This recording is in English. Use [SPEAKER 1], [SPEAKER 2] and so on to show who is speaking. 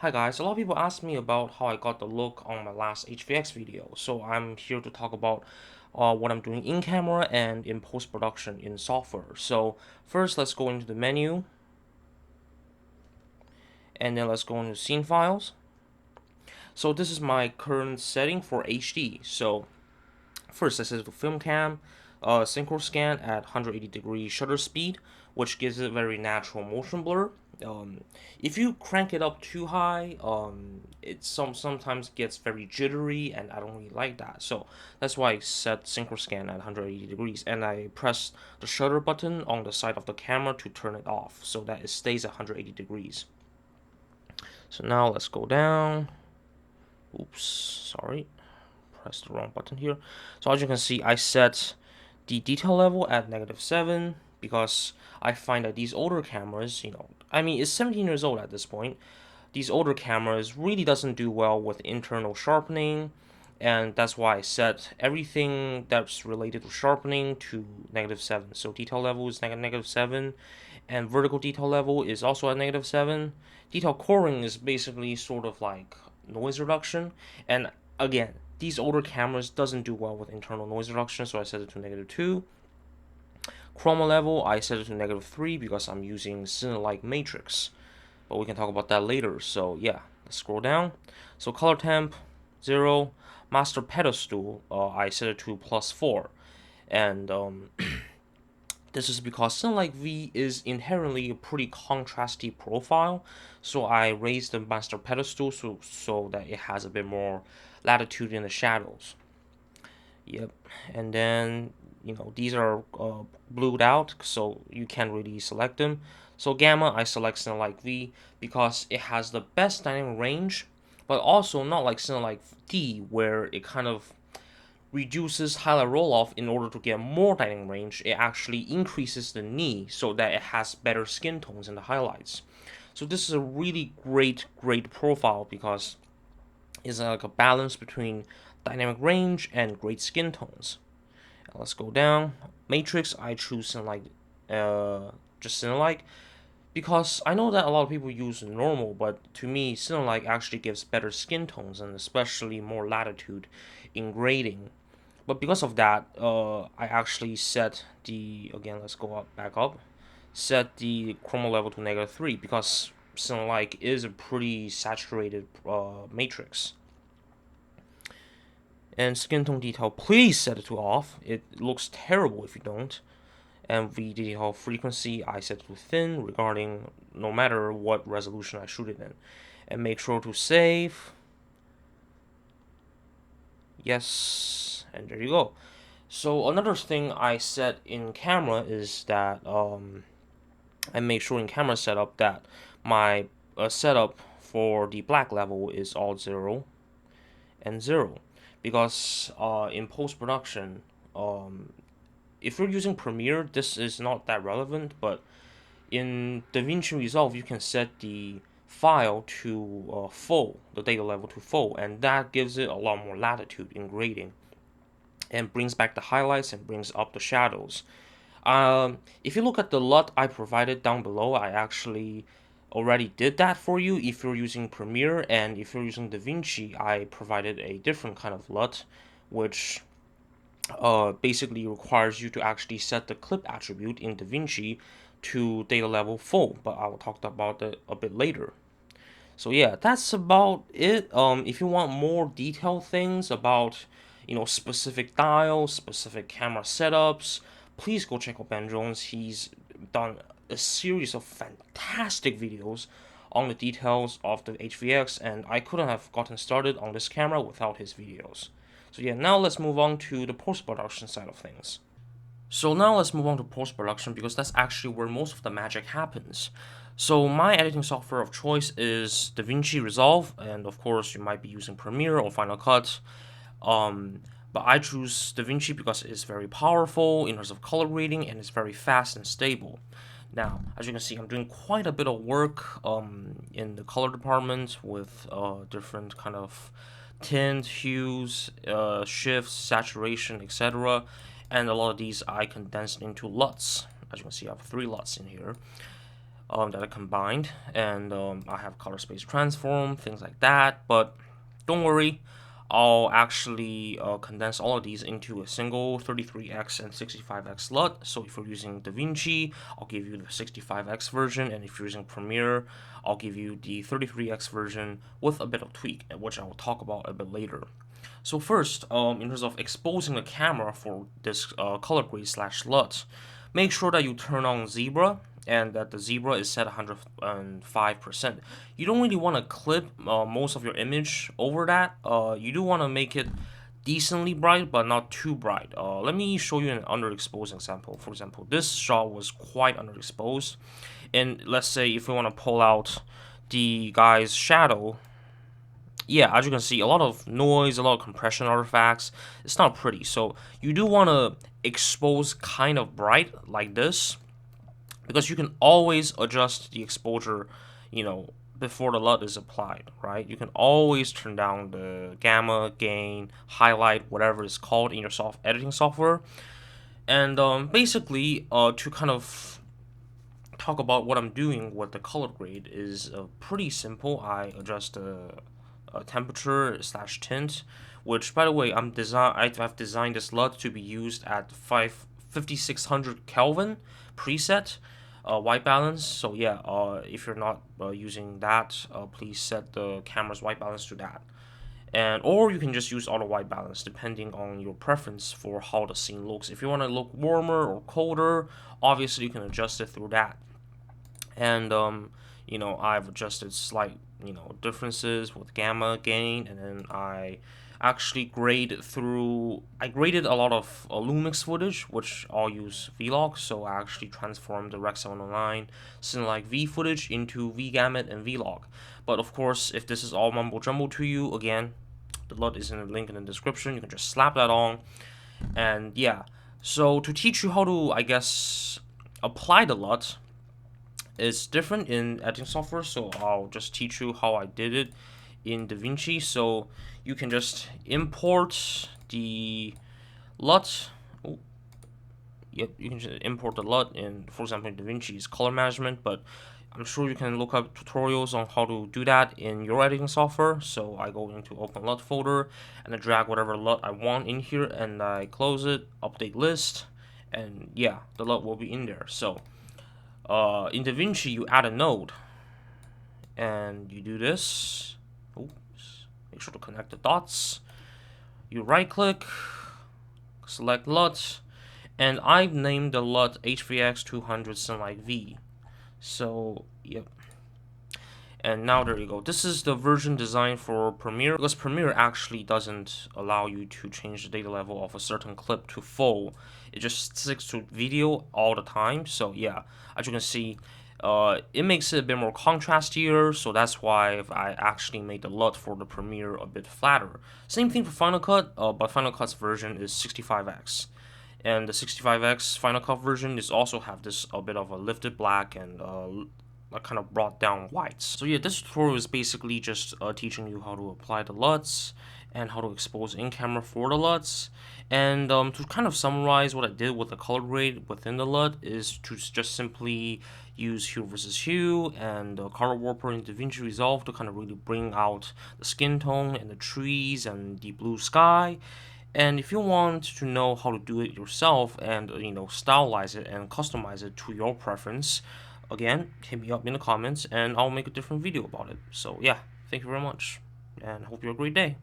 [SPEAKER 1] Hi guys, a lot of people ask me about how I got the look on my last HVX video, so I'm here to talk about what I'm doing in camera and in post-production in software. So first let's go into the menu, and then let's go into scene files. So this is my current setting for HD. So first I set it to film cam, synchro scan at 180 degree shutter speed, which gives it very natural motion blur. If you crank it up too high, it sometimes gets very jittery, and I don't really like that. So that's why I set synchro scan at 180 degrees, and I press the shutter button on the side of the camera to turn it off, so that it stays at 180 degrees. So now let's go down. Oops, sorry. Press the wrong button here. So as you can see, I set the detail level at -7 because I find that these older cameras, I mean, it's 17 years old at this point. These older cameras really doesn't do well with internal sharpening, and that's why I set everything that's related to sharpening to -7. So detail level is -7, and vertical detail level is also at -7. Detail coring is basically sort of like noise reduction, and again, these older cameras doesn't do well with internal noise reduction, so I set it to -2. Chroma level, I set it to -3 because I'm using Cine-like matrix, but we can talk about that later. So yeah, let's scroll down. So color temp 0, master pedestal, I set it to +4, and this is because Cine-like V is inherently a pretty contrasty profile, so I raised the master pedestal so that it has a bit more latitude in the shadows. Yep, and then these are blued out, so you can't really select them. So gamma, I select Cine-like V because it has the best dynamic range, but also not like Cine-like D, where it kind of reduces highlight roll-off in order to get more dynamic range. It actually increases the knee so that it has better skin tones in the highlights. So this is a really great profile because it's like a balance between dynamic range and great skin tones. Now let's go down. Matrix, I choose Cine-like, just Cine-like, because I know that a lot of people use normal, but to me, Cine-like actually gives better skin tones and especially more latitude in grading. But because of that, I actually set again, let's go back up, set the chroma level to -3 because Cine-like is a pretty saturated matrix. And skin tone detail, please set it to off. It looks terrible if you don't. And the detail frequency, I set to thin regarding no matter what resolution I shoot it in. And make sure to save. Yes, and there you go. So another thing I set in camera is that I make sure in camera setup that my setup for the black level is all 0 and 0, because in post-production, if you're using Premiere, this is not that relevant, but in DaVinci Resolve, you can set the file to full, the data level to full, and that gives it a lot more latitude in grading and brings back the highlights and brings up the shadows. If you look at the LUT I provided down below, I actually already did that for you if you're using Premiere, and if you're using DaVinci, I provided a different kind of LUT, which basically requires you to actually set the clip attribute in DaVinci to data level full, but I will talk about it a bit later. So yeah, that's about it. If you want more detailed things about specific dials, specific camera setups, please go check out Ben Jones. He's done a series of fantastic videos on the details of the HVX, and I couldn't have gotten started on this camera without his videos. So yeah, now let's move on to the post-production side of things. So now let's move on to post-production because that's actually where most of the magic happens. So my editing software of choice is DaVinci Resolve, and of course you might be using Premiere or Final Cut. But I choose DaVinci because it's very powerful in terms of color grading and it's very fast and stable. Now, as you can see, I'm doing quite a bit of work in the color department with different kind of tint, hues, shifts, saturation, etc. And a lot of these I condensed into LUTs. As you can see, I have 3 LUTs in here. that I combined, and I have color space transform, things like that. But don't worry, I'll actually condense all of these into a single 33x and 65x LUT. So if you're using DaVinci, I'll give you the 65x version, and if you're using Premiere, I'll give you the 33x version with a bit of tweak, which I will talk about a bit later. So first, in terms of exposing the camera for this color grade slash LUT, make sure that you turn on Zebra and that the Zebra is set 105%. You don't really want to clip most of your image over that. You do want to make it decently bright, but not too bright. Let me show you an underexposed example. For example, this shot was quite underexposed, and let's say if we want to pull out the guy's shadow, yeah, as you can see, a lot of noise, a lot of compression artifacts. It's not pretty. So you do want to expose kind of bright like this, because you can always adjust the exposure, before the LUT is applied, right? You can always turn down the gamma, gain, highlight, whatever it's called in your editing software. And basically, to kind of talk about what I'm doing with the color grade is pretty simple. I adjust the temperature slash tint, which by the way I've designed this LUT to be used at 5600 Kelvin preset white balance. So yeah, if you're not using that, please set the camera's white balance to that. And or you can just use auto white balance depending on your preference for how the scene looks. If you want to look warmer or colder, obviously you can adjust it through that. And I've adjusted slight differences with gamma gain, and then I actually graded a lot of Lumix footage, which I'll use vlog. So I actually transformed the Rec 709 Cinelike V footage into V gamut and vlog. But of course, if this is all mumbo jumbo to you, again, the LUT is in the link in the description. You can just slap that on. And yeah, so to teach you how to, I guess, apply the LUT, it's different in editing software, so I'll just teach you how I did it in DaVinci. So you can just import the LUT. Yep, you can just import the LUT in, for example, in DaVinci's color management, but I'm sure you can look up tutorials on how to do that in your editing software. So I go into Open LUT folder and I drag whatever LUT I want in here, and I close it, update list, and yeah, the LUT will be in there. So in DaVinci, you add a node, and you do this. Oops. Make sure to connect the dots. You right-click, select LUT, and I've named the LUT HVX 200 Cinelike V. So, yep. And now there you go. This is the version designed for Premiere, because Premiere actually doesn't allow you to change the data level of a certain clip to full. It just sticks to video all the time. So yeah, as you can see, it makes it a bit more contrastier, so that's why I actually made the LUT for the Premiere a bit flatter. Same thing for Final Cut, but Final Cut's version is 65x. And the 65x Final Cut version is also have this a bit of a lifted black and kind of brought down whites. So yeah, this tutorial is basically just teaching you how to apply the LUTs and how to expose in camera for the LUTs. And to kind of summarize what I did with the color grade within the LUT is to just simply use hue versus hue and color warper in DaVinci Resolve to kind of really bring out the skin tone and the trees and the blue sky. And if you want to know how to do it yourself and stylize it and customize it to your preference, again, hit me up in the comments and I'll make a different video about it. So yeah, thank you very much and hope you have a great day.